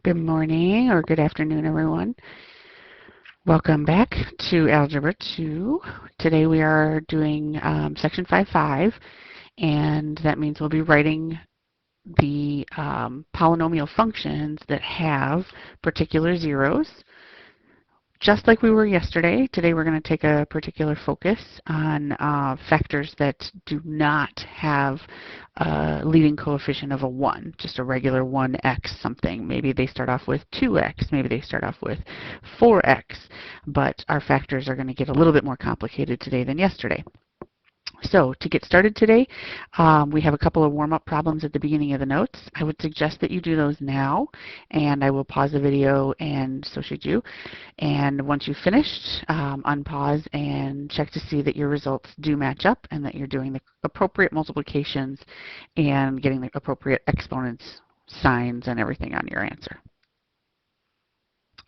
Good morning or good afternoon, everyone. Welcome back to Algebra 2. Today we are doing Section 5.5, and that means we'll be writing the polynomial functions that have particular zeros. Just like we were yesterday, today we're going to take a particular focus on factors that do not have a leading coefficient of a 1, just a regular 1x something. Maybe they start off with 2x, maybe they start off with 4x, but our factors are going to get a little bit more complicated today than yesterday. So to get started today, we have a couple of warm-up problems at the beginning of the notes. I would suggest that you do those now, and I will pause the video, and so should you. And once you've finished, unpause and check to see that your results do match up and that you're doing the appropriate multiplications and getting the appropriate exponents, signs, and everything on your answer.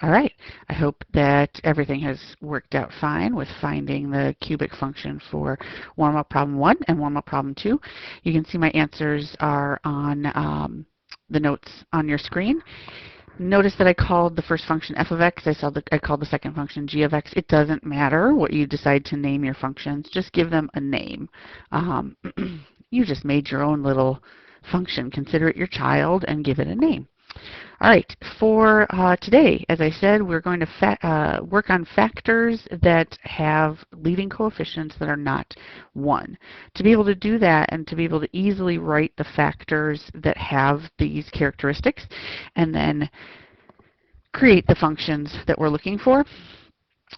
All right, I hope that everything has worked out fine with finding the cubic function for warm-up problem 1 and warm-up problem 2. You can see my answers are on the notes on your screen. Notice that I called the first function f of x. I called the second function g of x. It doesn't matter what you decide to name your functions. Just give them a name. You just made your own little function. Consider it your child and give it a name. All right, for today, as I said, we're going to work on factors that have leading coefficients that are not 1. To be able to do that and to be able to easily write the factors that have these characteristics and then create the functions that we're looking for,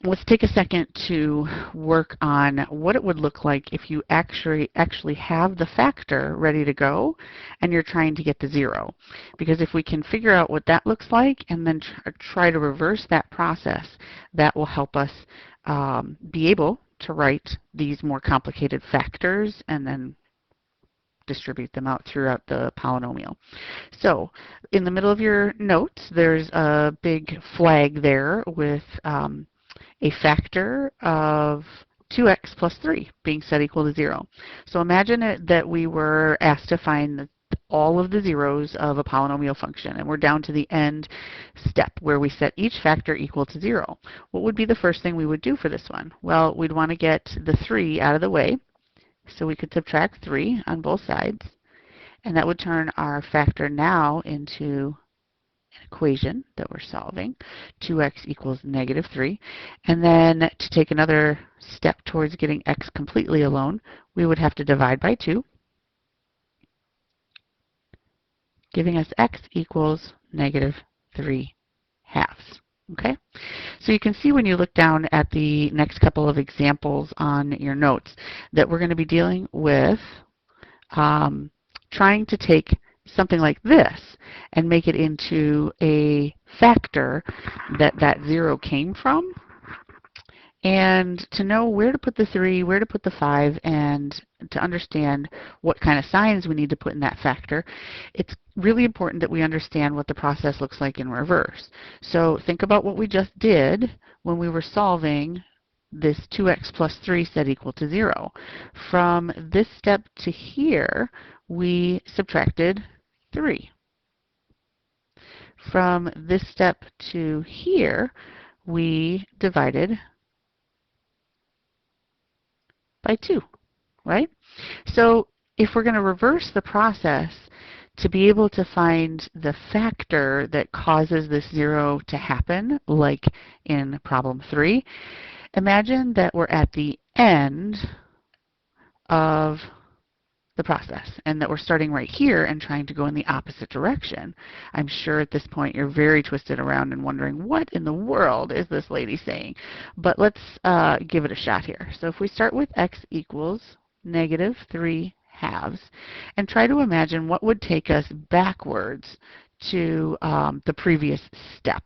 let's take a second to work on what it would look like if you actually have the factor ready to go and you're trying to get the 0. Because if we can figure out what that looks like and then try to reverse that process, that will help us be able to write these more complicated factors and then distribute them out throughout the polynomial. So in the middle of your notes, there's a big flag there with a factor of 2x plus 3 being set equal to 0. So imagine that we were asked to find all of the zeros of a polynomial function, and we're down to the end step where we set each factor equal to 0. What would be the first thing we would do for this one? Well, we'd want to get the 3 out of the way, so we could subtract 3 on both sides, and that would turn our factor now into an equation that we're solving, 2x equals negative 3. And then to take another step towards getting x completely alone, we would have to divide by 2, giving us x equals negative 3 halves. Okay? So you can see when you look down at the next couple of examples on your notes that we're going to be dealing with trying to take something like this and make it into a factor that 0 came from, and to know where to put the 3, where to put the 5, and to understand what kind of signs we need to put in that factor, it's really important that we understand what the process looks like in reverse. So think about what we just did when we were solving this 2x plus 3 set equal to 0. From this step to here, we subtracted 3. From this step to here, we divided by 2, right? So if we're going to reverse the process to be able to find the factor that causes this 0 to happen, like in problem 3, imagine that we're at the end of the process and that we're starting right here and trying to go in the opposite direction. I'm sure at this point you're very twisted around and wondering, what in the world is this lady saying? But let's give it a shot here. So if we start with x equals negative 3 halves and try to imagine what would take us backwards to the previous step.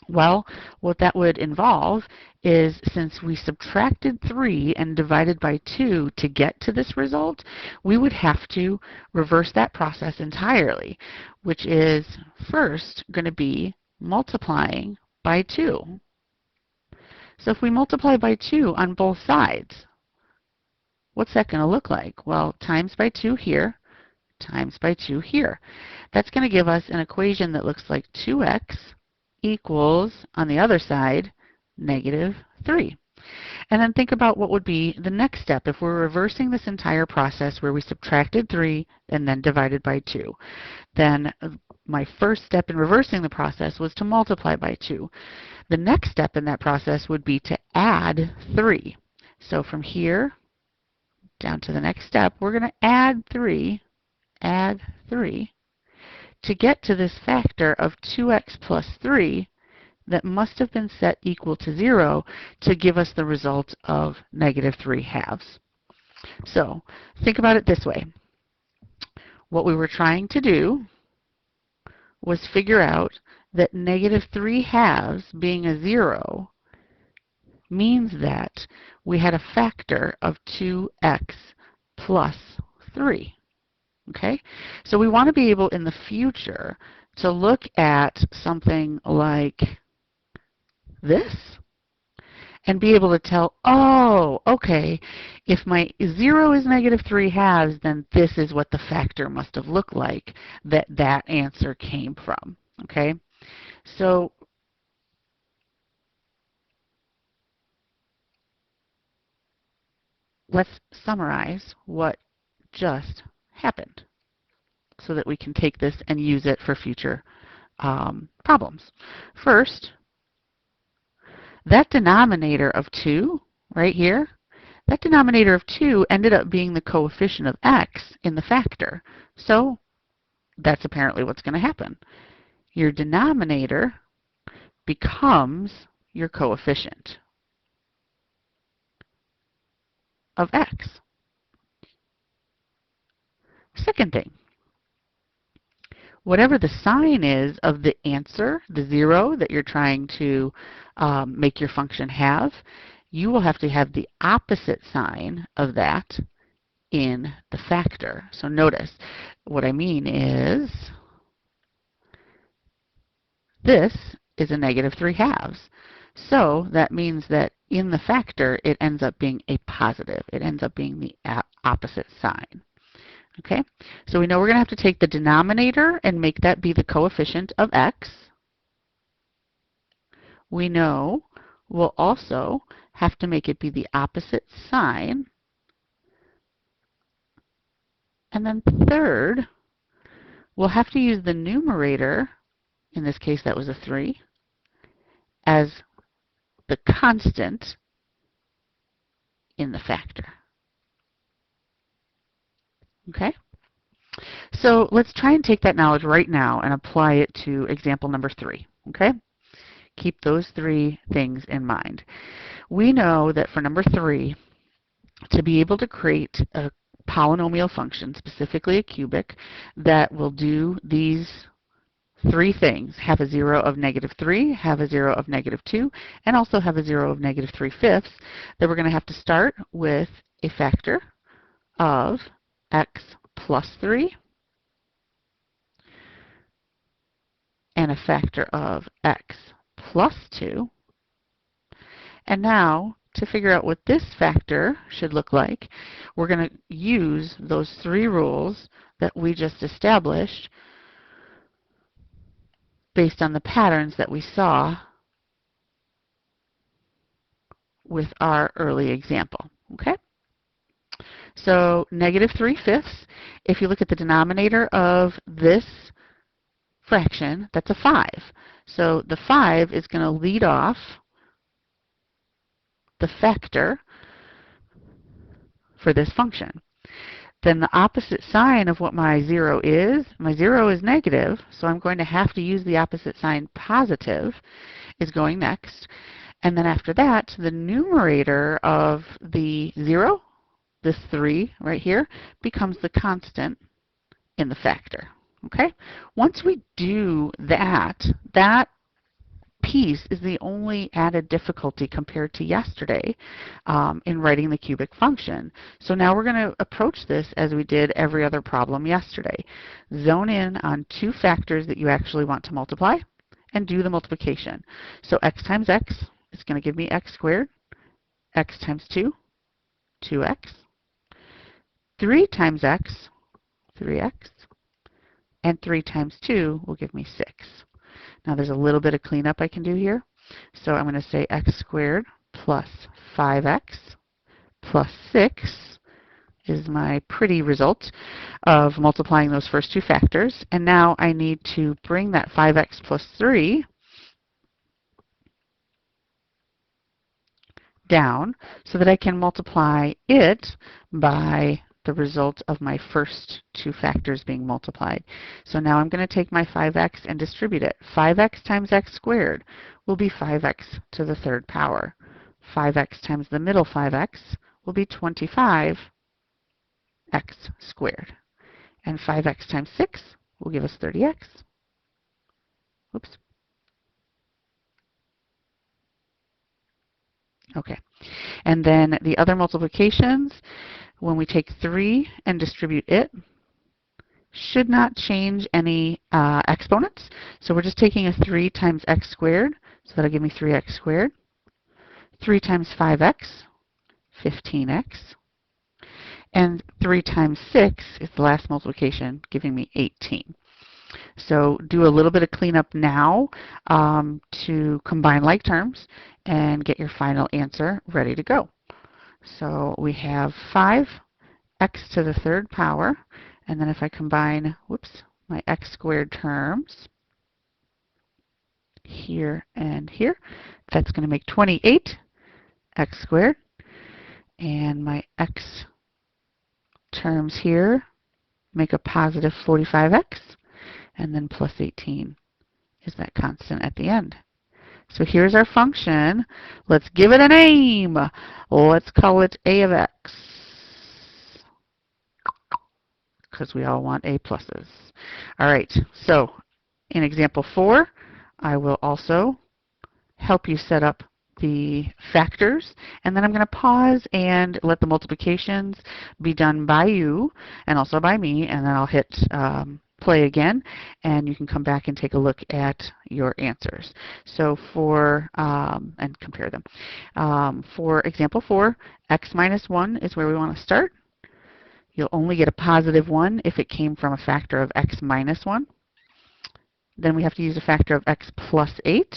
Well, what that would involve is, since we subtracted 3 and divided by 2 to get to this result, we would have to reverse that process entirely, which is first going to be multiplying by 2. So if we multiply by 2 on both sides, what's that going to look like? Well, times by 2 here, times by 2 here. That's going to give us an equation that looks like 2x equals, on the other side, negative 3. And then think about what would be the next step if we're reversing this entire process where we subtracted 3 and then divided by 2. Then my first step in reversing the process was to multiply by 2. The next step in that process would be to add 3. So from here down to the next step, we're going to add 3 to get to this factor of 2x plus 3 that must have been set equal to 0 to give us the result of negative 3 halves. So think about it this way. What we were trying to do was figure out that negative 3 halves being a 0 means that we had a factor of 2x plus 3. Okay? So we want to be able in the future to look at something like this and be able to tell, oh, okay, if my 0 is negative 3 halves, then this is what the factor must have looked like that answer came from. Okay? So let's summarize what just happened so that we can take this and use it for future problems. First, that denominator of 2 right here, that denominator of 2 ended up being the coefficient of x in the factor. So that's apparently what's going to happen. Your denominator becomes your coefficient of x. Second thing, whatever the sign is of the answer, the 0 that you're trying to make your function have, you will have to have the opposite sign of that in the factor. So notice, what I mean is this is a negative 3 halves. So that means that in the factor, it ends up being a positive. It ends up being the opposite sign. Okay, so we know we're going to have to take the denominator and make that be the coefficient of x. We know we'll also have to make it be the opposite sign. And then third, we'll have to use the numerator, in this case that was a 3, as the constant in the factor. Okay? So let's try and take that knowledge right now and apply it to example number 3. Okay? Keep those 3 things in mind. We know that for number 3, to be able to create a polynomial function, specifically a cubic, that will do these 3 things, have a 0 of negative 3, have a 0 of negative 2, and also have a 0 of negative 3/5, that we're going to have to start with a factor of x plus 3 and a factor of x plus 2. And now, to figure out what this factor should look like, we're going to use those 3 rules that we just established based on the patterns that we saw with our early example. Okay? So negative 3/5, if you look at the denominator of this fraction, that's a 5. So the 5 is going to lead off the factor for this function. Then the opposite sign of what my 0 is negative, so I'm going to have to use the opposite sign, positive, is going next. And then after that, the numerator of the 0, this 3 right here, becomes the constant in the factor. Okay? Once we do that, that piece is the only added difficulty compared to yesterday in writing the cubic function. So now we're going to approach this as we did every other problem yesterday. Zone in on 2 factors that you actually want to multiply and do the multiplication. So x times x is going to give me x squared. X times 2, 2x. 3 times x, 3x. And 3 times 2 will give me 6. Now there's a little bit of cleanup I can do here. So I'm going to say x squared plus 5x plus 6 is my pretty result of multiplying those first two factors. And now I need to bring that 5x plus 3 down so that I can multiply it by the result of my first two factors being multiplied. So now I'm going to take my 5x and distribute it. 5x times x squared will be 5x to the third power. 5x times the middle 5x will be 25x squared. And 5x times 6 will give us 30x. Oops. Okay. And then the other multiplications, when we take 3 and distribute it, should not change any exponents. So we're just taking a 3 times x squared, so that'll give me 3x squared. 3 times 5x, 15x. And 3 times 6 is the last multiplication, giving me 18. So do a little bit of cleanup now to combine like terms and get your final answer ready to go. So we have 5x to the third power, and then if I combine, my x squared terms here and here, that's going to make 28x squared, and my x terms here make a positive 45x, and then plus 18 is that constant at the end. So here's our function. Let's give it a name. Let's call it a of x, because we all want a pluses. All right, so in example 4, I will also help you set up the factors, and then I'm going to pause and let the multiplications be done by you and also by me, and then I'll hit play again, and you can come back and take a look at your answers. So and compare them. For example 4, x minus 1 is where we want to start. You'll only get a positive 1 if it came from a factor of x minus 1. Then we have to use a factor of x plus 8.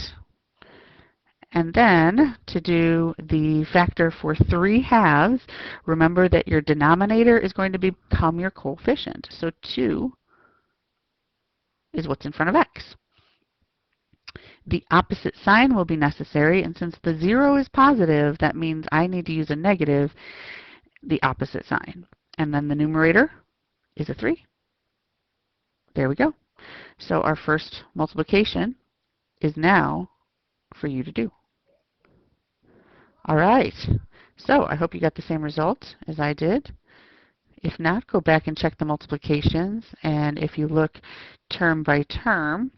And then to do the factor for 3 halves, remember that your denominator is going to become your coefficient. So 2 is what's in front of x. The opposite sign will be necessary, and since the 0 is positive, that means I need to use a negative, the opposite sign. And then the numerator is a 3. There we go. So our first multiplication is now for you to do. All right. So I hope you got the same result as I did. If not, go back and check the multiplications. And if you look term by term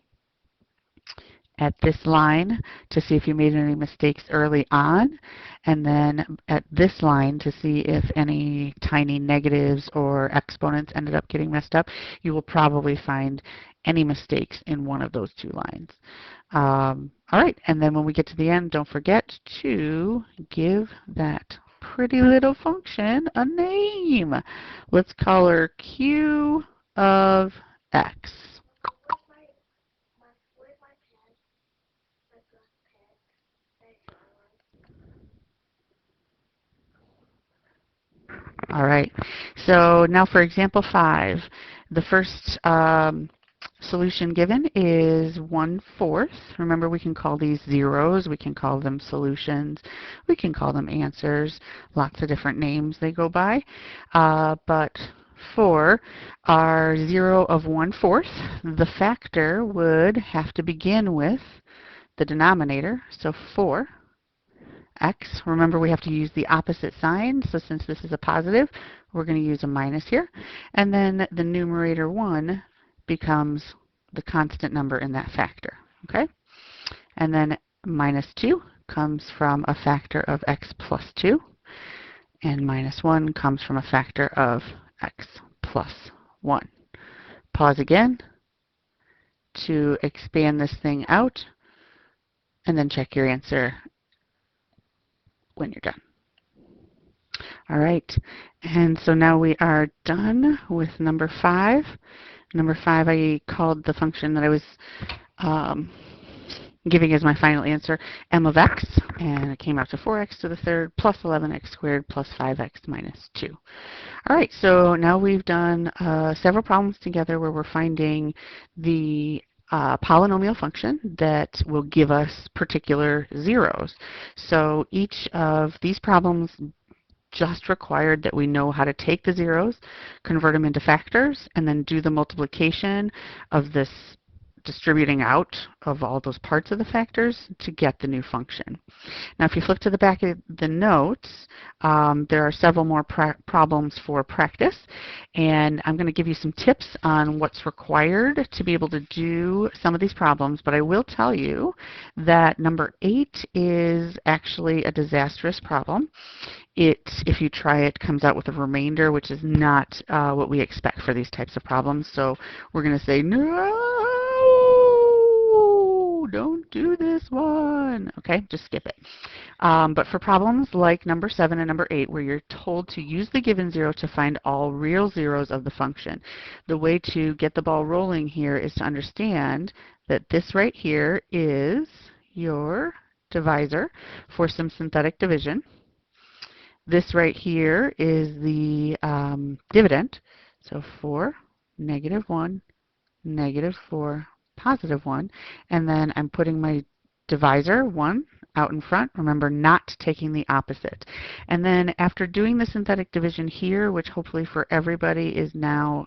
at this line to see if you made any mistakes early on, and then at this line to see if any tiny negatives or exponents ended up getting messed up, you will probably find any mistakes in one of those two lines. All right, and then when we get to the end, don't forget to give that pretty little function a name. Let's call her Q of X. All right, so now for example 5, the first solution given is 1/4. Remember, we can call these zeros, we can call them solutions, we can call them answers, lots of different names they go by. But for our 0 of 1/4, the factor would have to begin with the denominator, so 4. X, remember we have to use the opposite sign, so since this is a positive, we're going to use a minus here. And then the numerator 1 becomes the constant number in that factor, okay? And then minus 2 comes from a factor of x plus 2, and minus 1 comes from a factor of x plus 1. Pause again to expand this thing out, and then check your answer when you're done. All right, and so now we are done with number 5. Number 5, I called the function that I was um, giving as my final answer m of x, and it came out to 4x to the third plus 11x squared plus 5x minus 2. All right, so now we've done several problems together where we're finding the polynomial function that will give us particular zeros. So each of these problems just required that we know how to take the zeros, convert them into factors, and then do the multiplication of this distributing out of all those parts of the factors to get the new function. Now, if you flip to the back of the notes, there are several more problems for practice, and I'm going to give you some tips on what's required to be able to do some of these problems, but I will tell you that number 8 is actually a disastrous problem. If you try it, comes out with a remainder, which is not what we expect for these types of problems, so we're going to say, no, don't do this one. Okay, just skip it. But for problems like number 7 and number 8, where you're told to use the given zero to find all real zeros of the function, the way to get the ball rolling here is to understand that this right here is your divisor for some synthetic division. This right here is the dividend. So 4, -1, -4, +1. And then I'm putting my divisor, 1, out in front. Remember, not taking the opposite. And then after doing the synthetic division here, which hopefully for everybody is now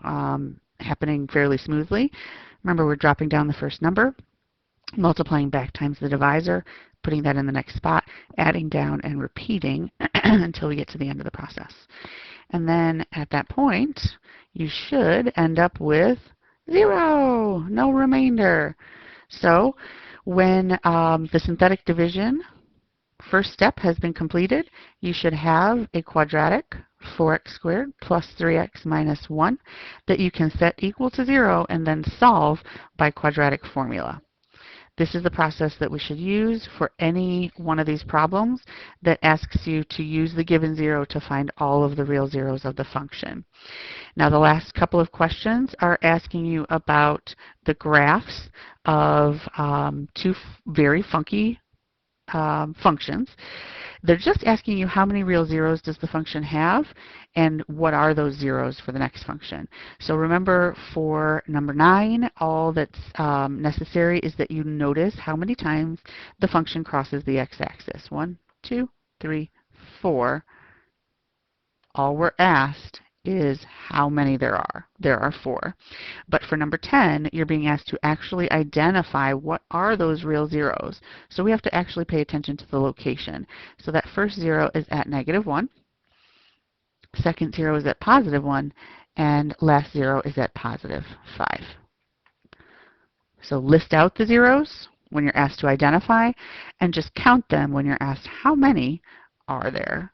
happening fairly smoothly, remember we're dropping down the first number, multiplying back times the divisor, putting that in the next spot, adding down and repeating until we get to the end of the process. And then at that point, you should end up with 0, no remainder. So when the synthetic division first step has been completed, you should have a quadratic 4x squared plus 3x minus 1 that you can set equal to 0 and then solve by quadratic formula. This is the process that we should use for any one of these problems that asks you to use the given zero to find all of the real zeros of the function. Now, the last couple of questions are asking you about the graphs of two very funky functions. They're just asking you how many real zeros does the function have and what are those zeros for the next function. So remember, for number 9, all that's necessary is that you notice how many times the function crosses the x-axis. 1, 2, 3, 4. All we're asked is how many there are. There are 4. But for number 10, you're being asked to actually identify what are those real zeros. So we have to actually pay attention to the location. So that first 0 is at -1, second 0 is at +1, and last 0 is at +5. So list out the zeros when you're asked to identify, and just count them when you're asked how many are there.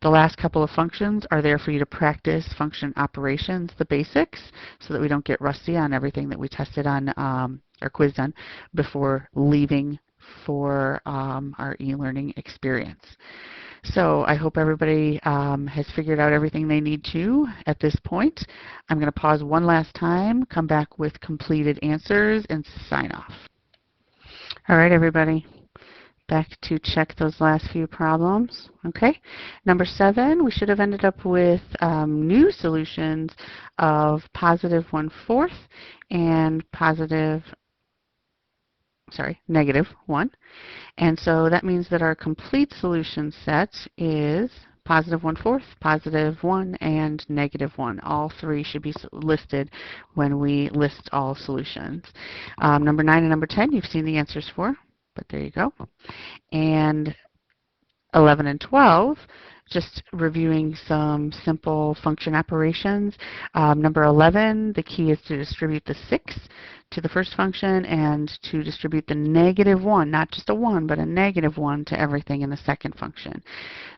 The last couple of functions are there for you to practice function operations, the basics, so that we don't get rusty on everything that we tested on or quizzed on before leaving for our e-learning experience. So I hope everybody has figured out everything they need to at this point. I'm going to pause one last time, come back with completed answers, and sign off. All right, everybody. Back to check those last few problems. Okay, number 7, we should have ended up with new solutions of +1/4 and -1. And so that means that our complete solution set is +1/4, +1, and -1. All 3 should be listed when we list all solutions. Number 9 and number 10, you've seen the answers for, but there you go. And 11 and 12, just reviewing some simple function operations. Number 11, the key is to distribute the 6 to the first function and to distribute the -1, not just a 1, but a -1 to everything in the second function.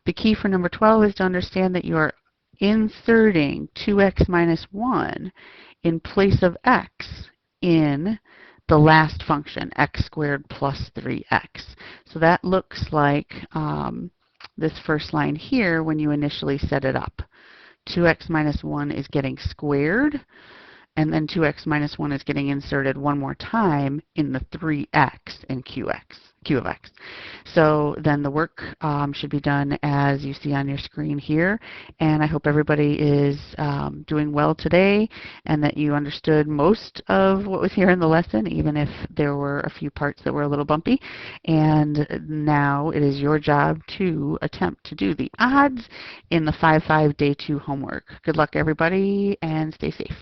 The key for number 12 is to understand that you are inserting 2x minus 1 in place of x in the last function, x squared plus 3x. So that looks like this first line here when you initially set it up. 2x minus 1 is getting squared, and then 2x minus 1 is getting inserted one more time in the 3x in q of x. So then the work should be done as you see on your screen here, and I hope everybody is doing well today and that you understood most of what was here in the lesson, even if there were a few parts that were a little bumpy. And now it is your job to attempt to do the odds in the 5-5 day 2 homework. Good luck everybody and stay safe.